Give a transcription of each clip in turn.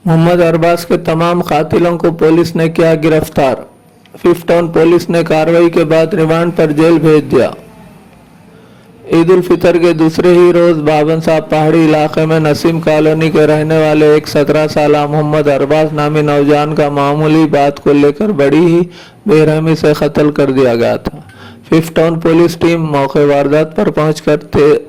मोहम्मद अरबाज के तमाम कातिलों को पुलिस ने किया गिरफ्तार। फिफ्थ टाउन पुलिस ने कार्रवाई के बाद रिमांड पर जेल भेज दिया। ईद उल फितर के दूसरे ही रोज बाबन साहब पहाड़ी इलाके में नसीम कॉलोनी के रहने वाले एक 17 साल मोहम्मद अरबाज नामी नौजवान का मामूली बात को लेकर बड़ी ही बेरहमी से कत्ल कर दिया गया था। फिफ्थ टाउन पुलिस टीम मौके वारदात पर पहुंचकर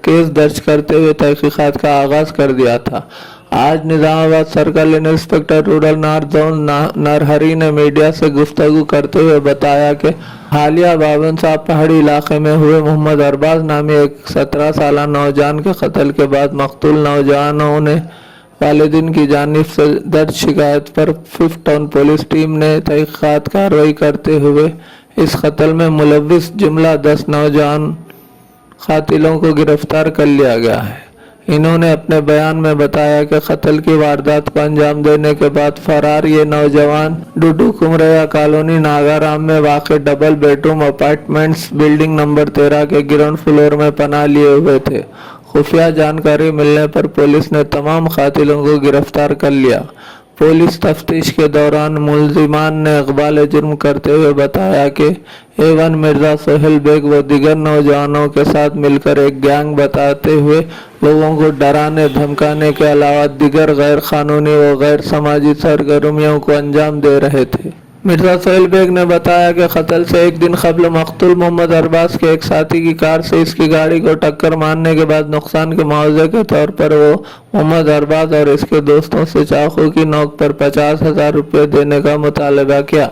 केस दर्ज करते हुए तहकीकात का आगाज कर दिया था। आज Nizamabad circle inspector rural north zone Narhari ने मीडिया से गुफ्तगू करते हुए बताया कि हालिया बाबन साहब पहाड़ी इलाके में हुए मोहम्मद अरबाज नामी एक 17 साल नौजवान के कत्ल के बाद मकतूल नौजवानों ने वालिदैन की जानिब से दर्ज शिकायत पर फिफ्थ टाउन पुलिस टीम ने तहकीकात कार्रवाई करते हुए इस कत्ल में मुलव्विस जुमला 10 नौजवान कातिलों को गिरफ्तार कर लिया गया है। इन्होंने अपने बयान में बताया कि कत्ल की वारदात को अंजाम देने के बाद फरार ये नौजवान डुडू कुमरिया कॉलोनी नागाराम में वाक़ double bedroom apartments building number 13 के ग्राउंड फ्लोर में पनाह लिए हुए थे। खुफिया जानकारी मिलने पर पुलिस ने तमाम कातिलों को गिरफ्तार कर लिया। पुलिस तफ्तीश के दौरान मुलजिमान ने इकबाल जुर्म करते हुए बताया कि A1 मिर्जा सोहेल बेग व दिगर नौजवानों के साथ मिलकर एक गैंग बताते हुए लोगों को डराने धमकाने के अलावा दिगर गैर कानूनी व गैर समाजी सरगर्मियों को अंजाम दे रहे थे। मिर्जा सोहेल बेग ने बताया कि कत्ल से एक दिन कबल मकतूल मोहम्मद अरबाज के एक साथी की कार से इसकी गाड़ी को टक्कर मारने के बाद नुकसान के मुआवजे के तौर पर वो मोहम्मद अरबाज और इसके दोस्तों से चाकू की नोक पर 50,000 रुपये देने का मुतालबा किया।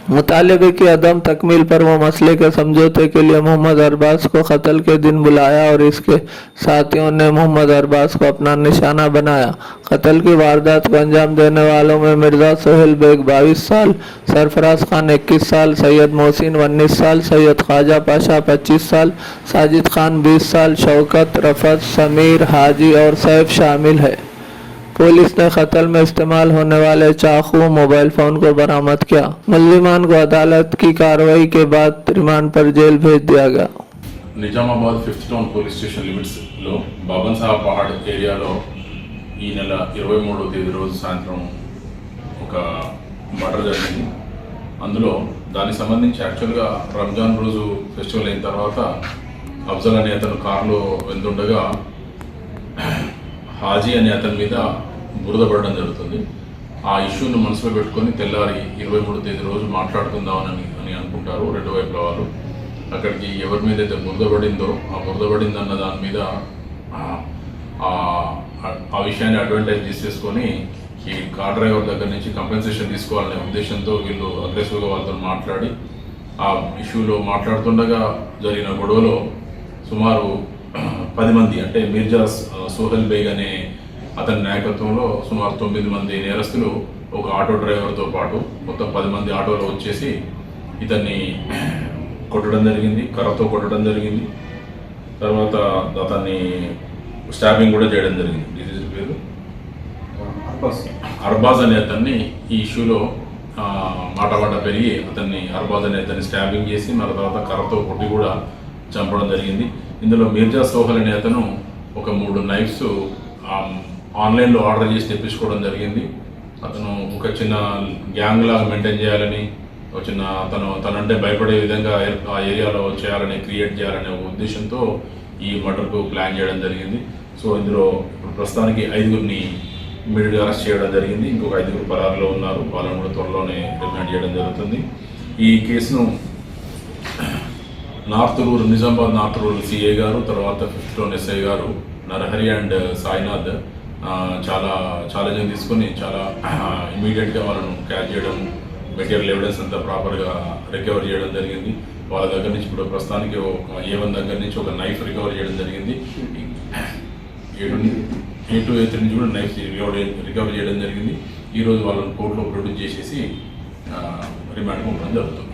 मुतालबे की अदम तकमील पर वो मसले के समझौते के लिए मोहम्मद अरबाज को कत्ल के दिन बुलाया और इसके साथियों ने मोहम्मद अरबाज को अपना निशाना बनाया। कत्ल की वारदात को अंजाम देने वालों में मिर्जा सोहेल बेग 22 साल, सरफराज खान 21 साल, सैयद मोहसिन 19 साल, सैयद ख्वाजा पाशा 25 साल, साजिद खान 20 साल, शौकत, रफत, समीर, हाजी और सैफ शामिल है। पुलिस ने कत्ल में इस्तेमाल होने वाले चाकू मोबाइल फोन को बरामद किया। मुलजिमान को अदालत की कार्रवाई के बाद रिमांड पर जेल भेज दिया गया। Nizamabad fifth town police station లిమిట్స్లో బాబన్ సాహబ్ పహాడ్ ఏరియాలో ఈ నెల 23వ తేదీ రోజు సాయంత్రం ఒక మర్డర్ జరిగింది. అందులో దానికి సంబంధించి యాక్చువల్గా రంజాన్ రోజు ఫెస్టివల్ అయిన తర్వాత అఫ్జల్ అనే అతను కారులో వెళ్తుండగా హాజీ అనే అతని మీద బురద పడడం జరుగుతుంది. ఆ ఇష్యూను మనసులో పెట్టుకొని తెల్లారి 23వ తేదీ రోజు మాట్లాడుకుందామని అనుకుంటారు రెండు వైపుల వాళ్ళు. అక్కడికి ఎవరి మీద అయితే బురద పడిందో ఆ బురద పడిందన్న దాని మీద ఆ విషయాన్ని అడ్వాంటేజ్ తీసేసుకొని ఈ కార్ డ్రైవర్ దగ్గర నుంచి కంపెన్సేషన్ తీసుకోవాలనే ఉద్దేశంతో వీళ్ళు అగ్రెసివ్గా వాళ్ళతో మాట్లాడి ఆ ఇష్యూలో మాట్లాడుతుండగా జరిగిన గొడవలో సుమారు 10 మంది అంటే మిర్జా సోహెల్ బేగ్ అనే అతని నాయకత్వంలో సుమారు 9 మంది నేరస్తులు ఒక ఆటో డ్రైవర్తో పాటు మొత్తం 10 మంది ఆటోలో వచ్చేసి ఇతన్ని కొట్టడం జరిగింది, కర్రతో కొట్టడం జరిగింది. తర్వాత అతన్ని స్టాబింగ్ కూడా చేయడం జరిగింది. డిసీజ్ పేరు అర్బాజ్ అనే అతన్ని ఈ ఇష్యూలో మాట పెరిగి అతన్ని అర్బాజ్ అనే అతన్ని స్టాబింగ్ చేసి మళ్ళీ తర్వాత కర్రతో కొట్టి కూడా చంపడం జరిగింది. ఇందులో మిర్జా సోహెల్ అనే అతను ఒక 3 నైఫ్స్ ఆన్లైన్లో ఆర్డర్ చేసి తెప్పించుకోవడం జరిగింది. అతను ఒక చిన్న గ్యాంగ్ లాగా మెయింటైన్ చేయాలని, ఒక చిన్న తనంటే భయపడే విధంగా ఆ ఏరియాలో చేయాలని, క్రియేట్ చేయాలనే ఉద్దేశంతో ఈ మర్డర్కు ప్లాన్ చేయడం జరిగింది. సో ఇందులో ప్రస్తుతానికి 5గురిని ఇమ్మీడియట్గా అరెస్ట్ చేయడం జరిగింది. ఇంకొక 5గురు పరారులో ఉన్నారు. వాళ్ళని కూడా త్వరలోనే రిమాండ్ చేయడం జరుగుతుంది. ఈ కేసును నిజామాబాద్ నార్త్ రూరల్ సిఏ గారు, తర్వాత ఫిఫ్త్ టౌన్ ఎస్ఐ గారు నరహరి అండ్ సాయినాథ్ చాలా ఛాలెంజింగ్ తీసుకొని చాలా ఇమీడియట్గా వాళ్ళను క్యాచ్ చేయడం, మెటీరియల్ ఎవిడెన్స్ అంతా ప్రాపర్గా రికవర్ చేయడం జరిగింది. వాళ్ళ దగ్గర నుంచి ఇప్పుడు ప్రస్తుతానికి A1 దగ్గర నుంచి ఒక నైఫ్ రికవర్ చేయడం జరిగింది. A2 A3 నుంచి కూడా నైఫ్ రికవర్ చేయడం జరిగింది. ఈరోజు వాళ్ళని కోర్టులో ప్రొడ్యూస్ చేసేసి రిమాండ్ పంపడం జరుగుతుంది.